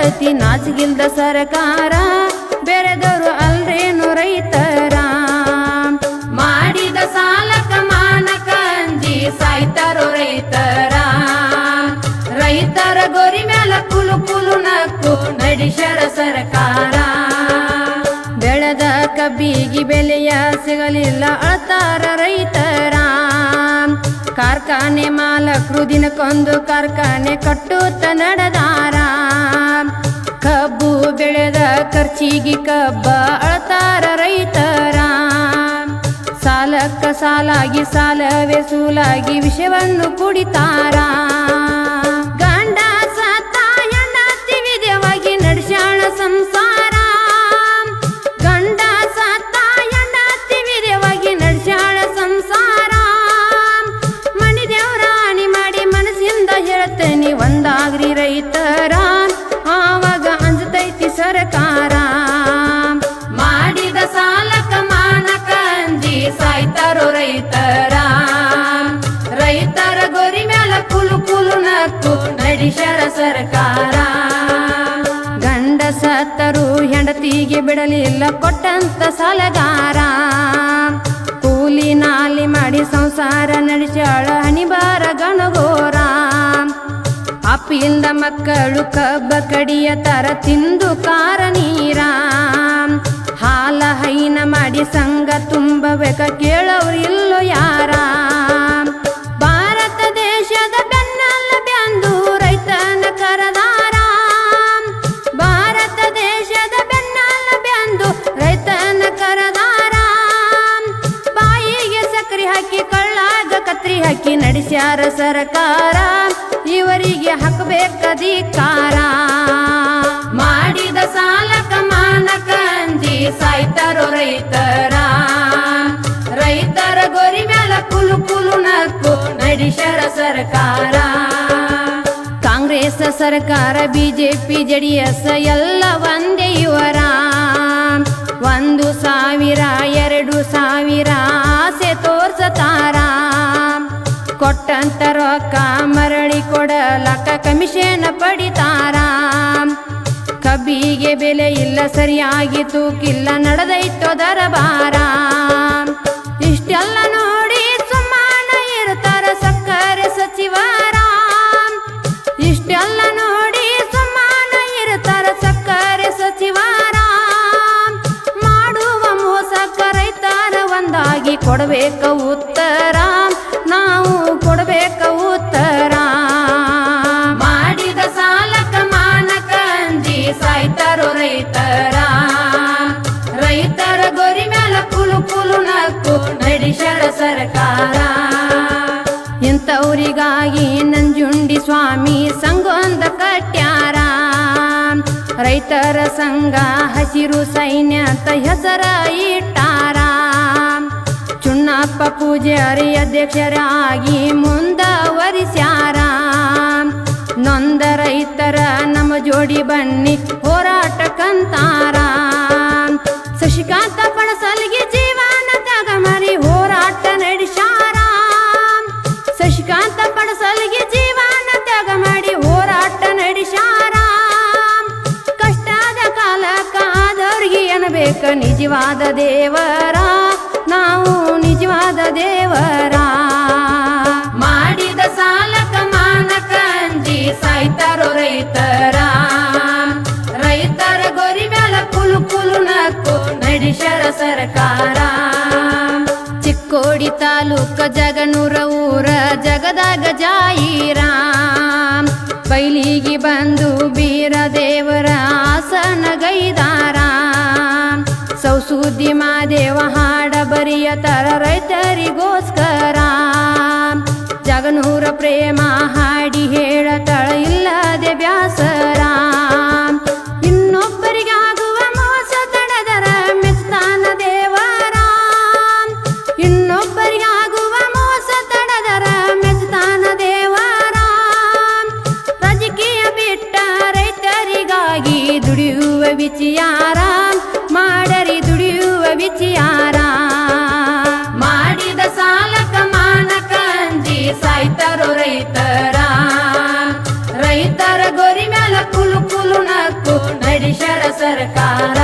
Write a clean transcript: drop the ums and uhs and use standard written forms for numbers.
ಕೇಳತಿ ನಾಚಿಗಿಲ್ದ ಸರ್ಕಾರ ಬೇರೆದವರು ಅಲ್ರೇನು ರೈತರ ಮಾಡಿದ ಸಾಲಕ ಮಾನಕ ಅಂಜಿ ಸಾಯ್ತಾರೋ ರೈತರ ರೈತರ ಗೋರಿ ಮ್ಯಾಲ ಕುಲು ಕುಲು ನಕ್ಕು ನಡೆಸ್ಯಾರ ಸರ್ಕಾರ ಬೆಳೆದ ಕಬ್ಬಿಗೆ ಬೆಲೆಯ ಸಿಗಲಿಲ್ಲ ಅಳ್ತಾರ ರೈತರ ಕಾರ್ಖಾನೆ ಮಾಲಕರು ದಿನಕ್ಕೊಂದು ಕಾರ್ಖಾನೆ ಕಟ್ಟುತ್ತ ನಡೆದಾರ ಕಬ್ಬು ಬೆಳೆದ ಖರ್ಚಿಗೆ ಕಬ್ಬ ಅಳ್ತಾರ ರೈತರ ಸಾಲಕ್ಕ ಸಾಲಾಗಿ ಸಾಲವೇ ಸೂಲಾಗಿ ವಿಷವನ್ನು ಕುಡಿತಾರ ಗಂಡ ಸತ್ತ ಹೆಂಡತಿ ವಿಧವಾಗಿ ನಡೆಸ್ಯಾಳ ಸಂಸಾರ ಗಂಡ ಸತ್ತ ಹೆಂಡತಿ ವಿಧವಾಗಿ ನಡೆಸ್ಯಾಳ ಸಂಸಾರ ಮನಿ ದೇವ್ರ ಹಾನಿ ಮಾಡಿ ಮನಸ್ಸಿಂದ ಹೇಳ್ತೇನೆ ಒಂದಾಗ್ರಿ ರೈತರ ಆವಾಗ ಅಂಜತೈತಿ ಸರ್ಕಾರ ಮಾಡಿದ ಸಾಲಕ ಮಾನಕ ಅಂಜಿ ಸಾಯ್ತಾರೋ ರೈತರ ರೈತರ ಗೋರಿ ಮ್ಯಾಲ ಕುಲು ಕುಲು ನಕ್ಕು ನಡೆಸ್ಯಾರ ಸರ್ಕಾರ ಗಂಡ ಸತ್ತರು ಹೆಂಡತಿಗೆ ಬಿಡಲಿಲ್ಲ ಕೊಟ್ಟಂತ ಸಾಲಗಾರ ಕೂಲಿ ನಾಲಿ ಮಾಡಿ ಸಂಸಾರ ನಡೆಸ್ಯಾಳ ಹಣಿಬಾರ ಗಣಗೋರ ಅಪ್ಪಿಯಿಂದ ಮಕ್ಕಳು ಕಬ್ಬ ಕಡಿಯ ತರ ತಿಂದು ಕಾರ ನೀರ ಹಾಲ ಹೈನ ಮಾಡಿ ಸಂಘ ತುಂಬಬೇಕ ಕೇಳವ್ರು ಇಲ್ಲೋ ಯಾರ ಭಾರತ ದೇಶದ ಬೆನ್ನಲ್ಲ ಬೆಂದು ರೈತನ ಕರದಾರ ಭಾರತ ದೇಶದ ಬೆನ್ನಲ್ಲ ಬೆಂದು ರೈತನ ಕರದಾರ ಬಾಯಿಗೆ ಸಕ್ರಿ ಹಾಕಿ ಕಳ್ಳಾಗ ಕತ್ರಿ ಹಾಕಿ ನಡೆಸ್ಯಾರ ಸರ್ಕಾರ ಇವರಿಗೆ ಹಾಕಬೇಕಧಿಕಾರ ಮಾಡಿದ ಸಾಲಕ ಮಾನಕ ಅಂಜಿ ಸಾಯ್ತಾರೋ ರೈತರ ರೈತರ ಗೋರಿ ಮ್ಯಾಲ ಕುಲು ಕುಲು ನಕ್ಕು ನಡೆಸ್ಯಾರ ಸರ್ಕಾರ ಕಾಂಗ್ರೆಸ್ ಸರ್ಕಾರ ಬಿಜೆಪಿ ಜೆಡಿಎಸ್ ಎಲ್ಲ ಒಂದೇ ಇವರ 1,000 2,000 ಆಸೆ ತೋರ್ಸತಾರ ಕೊಟ್ಟಂತ ರೊಕ್ಕ ಮರಳಿ ಕೊಡಲಕ್ಕ ಕಮಿಷನ್ ಪಡಿತಾರ ಕಬ್ಬಿಗೆ ಬೆಲೆ ಇಲ್ಲ ಸರಿಯಾಗಿ ತೂಕಿಲ್ಲ ನಡೆದೈತೋ ದರಬಾರ ಇಷ್ಟೆಲ್ಲ ನೋಡಿ ಸುಮ್ಮನ ಇರ್ತಾರ ಸಕ್ಕರೆ ಸಚಿವರ ಇಷ್ಟೆಲ್ಲ ನೋಡಿ ಸುಮ್ಮನ ಇರ್ತಾರ ಸಕ್ಕರೆ ಸಚಿವರ ಮಾಡುವ ಮೋಸಕ್ಕ ರೈತರ ಒಂದಾಗಿ ಕೊಡಬೇಕ ಉತ್ತರ ನಾವು ಕೊಡಬೇಕ ಉತ್ತರ ಮಾಡಿದ ಸಾಲಕ ಮಾನಕ ಅಂಜಿ ಸಾಯ್ತಾರೋ ರೈತರ ರೈತರ ಗೋರಿ ಮ್ಯಾಲ ಕುಲು ಕುಲು ನಕ್ಕು ನಡೆಸ್ಯಾರ ಸರ್ಕಾರ ಇಂಥವ್ರಿಗಾಗಿ ನಂಜುಂಡಿ ಸ್ವಾಮಿ ಸಂಘೊಂದ ಕಟ್ಯಾರ ರೈತರ ಸಂಘ ಹಸಿರು ಸೈನ್ಯ ಅಂತ ಹೆಸರ ಇಟ್ಟಾರ ಚುನ್ನಪ್ಪ ಪೂಜಾರಿ ಅಧ್ಯಕ್ಷರಾಗಿ ಮುಂದವರಿಸ್ಯಾರ ನೊಂದ ರೈತರ ನಮ್ಮ ಜೋಡಿ ಬನ್ನಿ ಹೋರಾಟಕ್ಕಂತಾರ ಶಶಿಕಾಂತ ಪಣಸಲ್ಗಿ ಜೀವನ ತ್ಯಾಗ ಮಾಡಿ ಹೋರಾಟ ನಡೆಸ್ಯಾರ ಶಶಿಕಾಂತ ಪಣಸಲ್ಗಿ ಜೀವನ ತ್ಯಾಗ ಮಾಡಿ ಹೋರಾಟ ನಡೆಸ್ಯಾರ ಕಷ್ಟದ ಕಾಲಕ್ಕ ಆದವ್ರಿಗೆ ಏನಬೇಕ ನಿಜವಾದ ದೇವರ ನಾವು ನಿಜವಾದ ದೇವರ ಮಾಡಿದ ಸಾಲಕ ಮಾನಕ ಅಂಜಿ ಸಾಯ್ತಾರೋ ರೈತರ ರೈತರ ಗೋರಿ ಮ್ಯಾಲ ಕುಲು ಕುಲು ನಕ್ಕು ನಡೆಸ್ಯಾರ ಸರ್ಕಾರ ಚಿಕ್ಕೋಡಿ ತಾಲೂಕ ಜಗನೂರ ಊರ ಜಗದಾಗ ಜಾಯಿರ ಬೈಲಿಗೆ ಬಂದು ಬೀರ ದೇವರ ಆಸನ ಗೈದಾರ ಸೌಸುದ್ದಿ ಮಾದೇವ ಹಾಡ ಬರಿಯತರ ರೈತರಿಗೋಸ್ಕರ ಜಗನೂರ ಪ್ರೇಮ ಹಾಡಿ ಹೇಳತಳ ಇಲ್ಲದೆ ಬ್ಯಾಸರ ಇನ್ನೊಬ್ಬರಿಗಾಗುವ ಮೋಸ ತಡೆದರ ಮೆಚ್ತಾನ ದೇವರ ಇನ್ನೊಬ್ಬರಿಗಾಗುವ ಮೋಸ ತಡೆದರ ಮೆಚ್ತಾನ ದೇವರ ರಾಜಕೀಯ ಬಿಟ್ಟ ರೈತರಿಗಾಗಿ ದುಡಿಯುವ ವಿಚಾರ ಮಾಡರಿ ದುಡಿಯುವ ವಿಚಾರ ಮಾಡಿದ ಸಾಲಕ ಮಾನಕ ಅಂಜಿ ಸಾಯ್ತಾರೋ ರೈತರ ರೈತರ ಗೋರಿ ಮ್ಯಾಲ ಕುಲು ಕುಲು ನಕ್ಕು ನಡೆಸ್ಯಾರ ಸರ್ಕಾರ